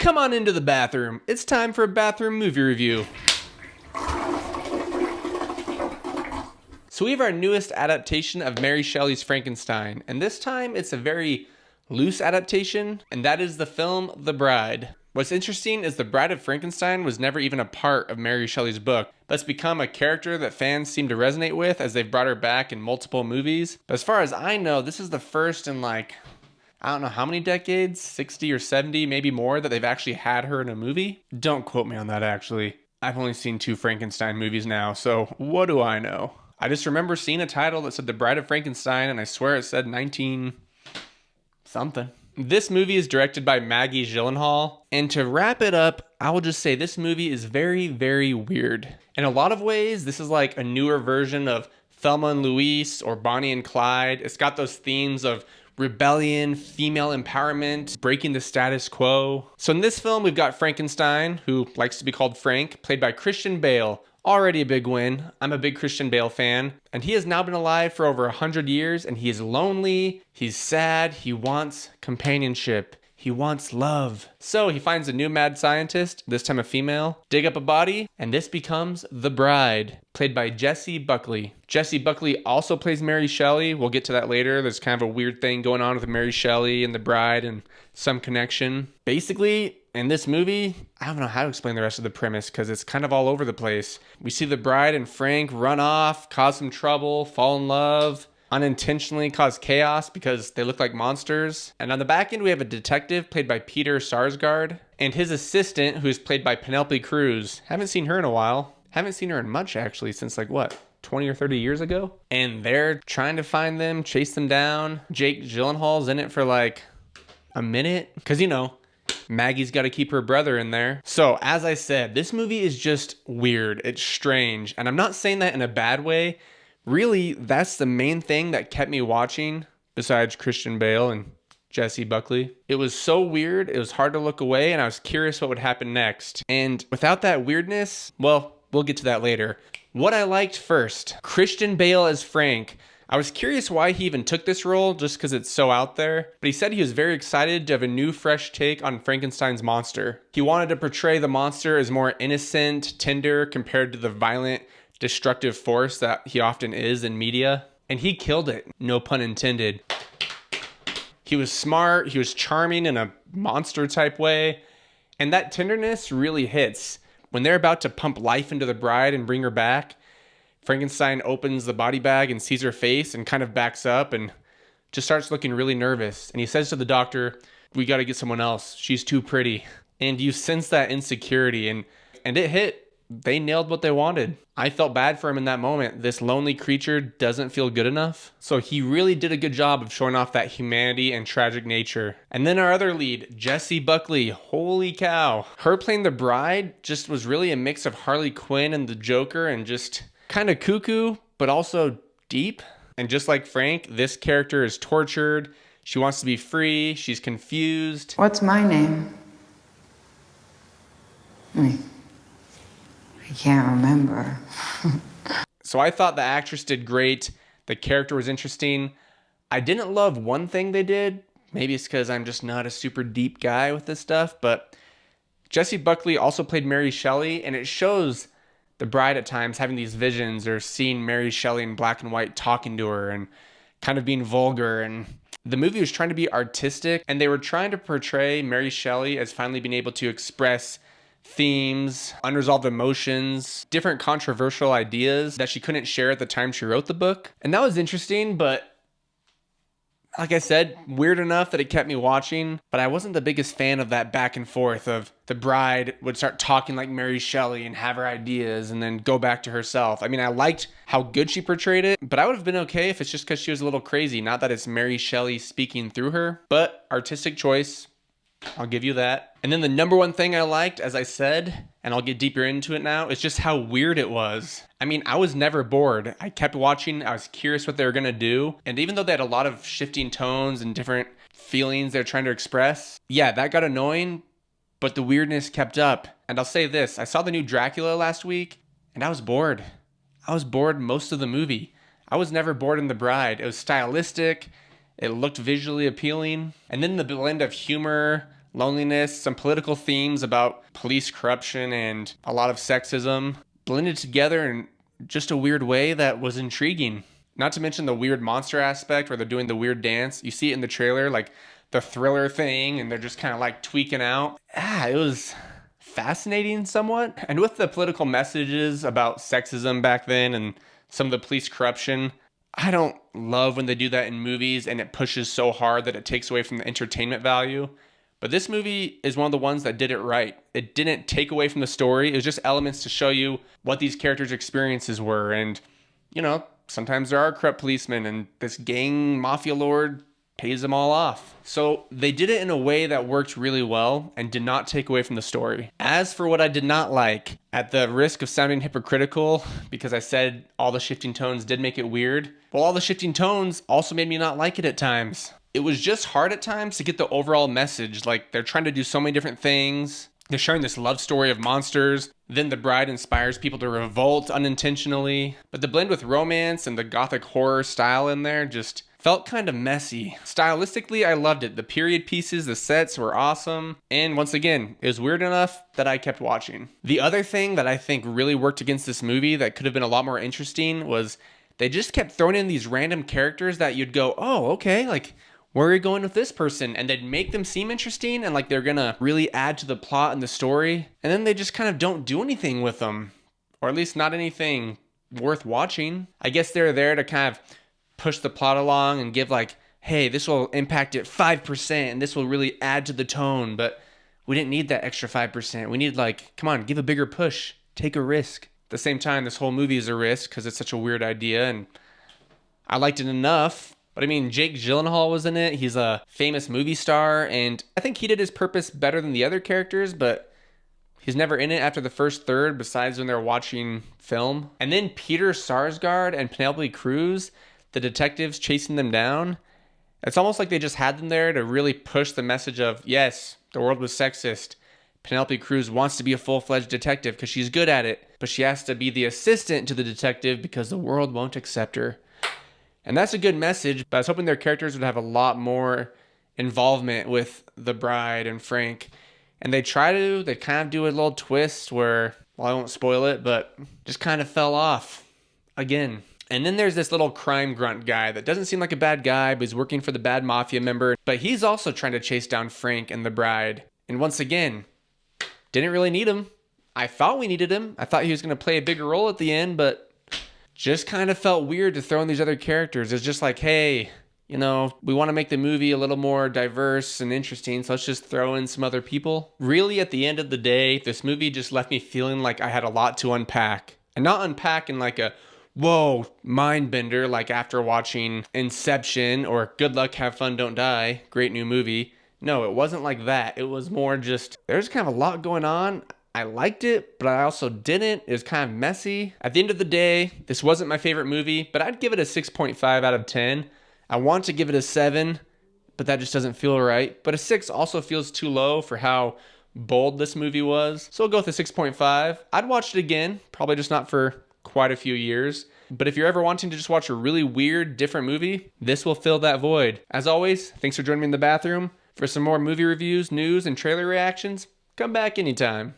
Come on into the bathroom. It's time for a bathroom movie review. So we have our newest adaptation of Mary Shelley's Frankenstein, and this time it's a very loose adaptation, and that is the film The Bride. What's interesting is the Bride of Frankenstein was never even a part of Mary Shelley's book, but it's become a character that fans seem to resonate with as they've brought her back in multiple movies. But as far as I know, this is the first in I don't know how many decades, 60 or 70, maybe more, that they've actually had her in a movie. Don't quote me on that, actually. I've only seen 2 Frankenstein movies now, so what do I know? I just remember seeing a title that said The Bride of Frankenstein, and I swear it said 19 something. This movie is directed by Maggie Gyllenhaal, and to wrap it up, I will just say this movie is very, very weird. In a lot of ways, this is like a newer version of Thelma and Louise or Bonnie and Clyde. It's got those themes of rebellion, female empowerment, breaking the status quo. So in this film, we've got Frankenstein, who likes to be called Frank, played by Christian Bale. Already a big win. I'm a big Christian Bale fan. And he has now been alive for over 100 years, and he is lonely, he's sad, he wants companionship. He wants love. So he finds a new mad scientist, this time a female, dig up a body, and this becomes the bride, played by Jessie Buckley. Jessie Buckley also plays Mary Shelley. We'll get to that later. There's kind of a weird thing going on with Mary Shelley and the bride and some connection. Basically, in this movie, I don't know how to explain the rest of the premise because it's kind of all over the place. We see the bride and Frank run off, cause some trouble, fall in love, unintentionally cause chaos because they look like monsters. And on the back end, we have a detective played by Peter Sarsgaard and his assistant, who is played by Penelope Cruz. Haven't seen her in a while. Haven't seen her in much, actually, since 20 or 30 years ago. And they're trying to find them, chase them down. Jake Gyllenhaal's in it for a minute because, Maggie's got to keep her brother in there. So, as I said, this movie is just weird. It's strange. And I'm not saying that in a bad way. Really, that's the main thing that kept me watching, besides Christian Bale and Jessie Buckley. It was so weird, it was hard to look away, and I was curious what would happen next. And without that weirdness, well, we'll get to that later. What I liked first, Christian Bale as Frank. I was curious why he even took this role, just because it's so out there. But he said he was very excited to have a new, fresh take on Frankenstein's monster. He wanted to portray the monster as more innocent, tender, compared to the violent, destructive force that he often is in media. And he killed it, no pun intended. He was smart, he was charming in a monster type way, and that tenderness really hits. When they're about to pump life into the bride and bring her back, Frankenstein opens the body bag and sees her face and kind of backs up and just starts looking really nervous. And he says to the doctor, "We got to get someone else. She's too pretty." And you sense that insecurity, and it hit. They nailed what they wanted. I felt bad for him in that moment. This lonely creature doesn't feel good enough. So he really did a good job of showing off that humanity and tragic nature. And then our other lead, Jessie Buckley. Holy cow. Her playing the bride just was really a mix of Harley Quinn and the Joker, and just kind of cuckoo, but also deep. And just like Frank, this character is tortured. She wants to be free. She's confused. What's my name? I can't remember. So I thought the actress did great. The character was interesting. I didn't love one thing they did. Maybe it's because I'm just not a super deep guy with this stuff. But Jessie Buckley also played Mary Shelley. And it shows the bride at times having these visions or seeing Mary Shelley in black and white talking to her and kind of being vulgar. And the movie was trying to be artistic. And they were trying to portray Mary Shelley as finally being able to express themes, unresolved emotions, different controversial ideas that she couldn't share at the time she wrote the book. And that was interesting, but like I said, weird enough that it kept me watching. But I wasn't the biggest fan of that back and forth of the bride would start talking like Mary Shelley and have her ideas and then go back to herself. I mean, I liked how good she portrayed it, but I would have been okay if it's just because she was a little crazy. Not that it's Mary Shelley speaking through her, but artistic choice. I'll give you that. And then the number one thing I liked, as I said, and I'll get deeper into it now, is just how weird it was. I mean, I was never bored. I kept watching. I was curious what they were going to do. And even though they had a lot of shifting tones and different feelings they're trying to express, yeah, that got annoying, but the weirdness kept up. And I'll say this, I saw the new Dracula last week, and I was bored. I was bored most of the movie. I was never bored in The Bride. It was stylistic. It looked visually appealing. And then the blend of humor, loneliness, some political themes about police corruption, and a lot of sexism blended together in just a weird way that was intriguing. Not to mention the weird monster aspect where they're doing the weird dance. You see it in the trailer, like the thriller thing, and they're just kind of like tweaking out. It was fascinating somewhat. And with the political messages about sexism back then and some of the police corruption, I don't love when they do that in movies and it pushes so hard that it takes away from the entertainment value. But this movie is one of the ones that did it right. It didn't take away from the story. It was just elements to show you what these characters' experiences were. And, sometimes there are corrupt policemen and this gang mafia lord pays them all off. So they did it in a way that worked really well and did not take away from the story. As for what I did not like, at the risk of sounding hypocritical, because I said all the shifting tones did make it weird, well, all the shifting tones also made me not like it at times. It was just hard at times to get the overall message. Like, they're trying to do so many different things. They're sharing this love story of monsters. Then the bride inspires people to revolt unintentionally. But the blend with romance and the gothic horror style in there just felt kind of messy. Stylistically, I loved it. The period pieces, the sets were awesome. And once again, it was weird enough that I kept watching. The other thing that I think really worked against this movie that could have been a lot more interesting was they just kept throwing in these random characters that you'd go, oh, okay, like, where are you going with this person? And they'd make them seem interesting and like they're gonna really add to the plot and the story. And then they just kind of don't do anything with them. Or at least not anything worth watching. I guess they're there to kind of push the plot along and give like, hey, this will impact it 5% and this will really add to the tone. But we didn't need that extra 5%. We need like, come on, give a bigger push. Take a risk. At the same time, this whole movie is a risk because it's such a weird idea. And I liked it enough. But I mean, Jake Gyllenhaal was in it. He's a famous movie star, and I think he did his purpose better than the other characters, but he's never in it after the first third besides when they're watching film. And then Peter Sarsgaard and Penelope Cruz, the detectives chasing them down. It's almost like they just had them there to really push the message of, yes, the world was sexist. Penelope Cruz wants to be a full-fledged detective because she's good at it, but she has to be the assistant to the detective because the world won't accept her. And that's a good message, but I was hoping their characters would have a lot more involvement with the bride and Frank. And they kind of do a little twist where, well, I won't spoil it, but just kind of fell off again. And then there's this little crime grunt guy that doesn't seem like a bad guy, but he's working for the bad mafia member. But he's also trying to chase down Frank and the bride. And once again, didn't really need him. I thought we needed him. I thought he was going to play a bigger role at the end, but just kind of felt weird to throw in these other characters. It's just like, hey, we want to make the movie a little more diverse and interesting, so let's just throw in some other people. Really, at the end of the day, this movie just left me feeling like I had a lot to unpack. And not unpack in like a, whoa, mind bender, like after watching Inception or Good Luck, Have Fun, Don't Die, great new movie. No, it wasn't like that. It was more just, there's kind of a lot going on. I liked it, but I also didn't. It was kind of messy. At the end of the day, this wasn't my favorite movie, but I'd give it a 6.5 out of 10. I want to give it a 7, but that just doesn't feel right. But a 6 also feels too low for how bold this movie was. So I'll go with a 6.5. I'd watch it again, probably just not for quite a few years. But if you're ever wanting to just watch a really weird, different movie, this will fill that void. As always, thanks for joining me in the bathroom. For some more movie reviews, news, and trailer reactions, come back anytime.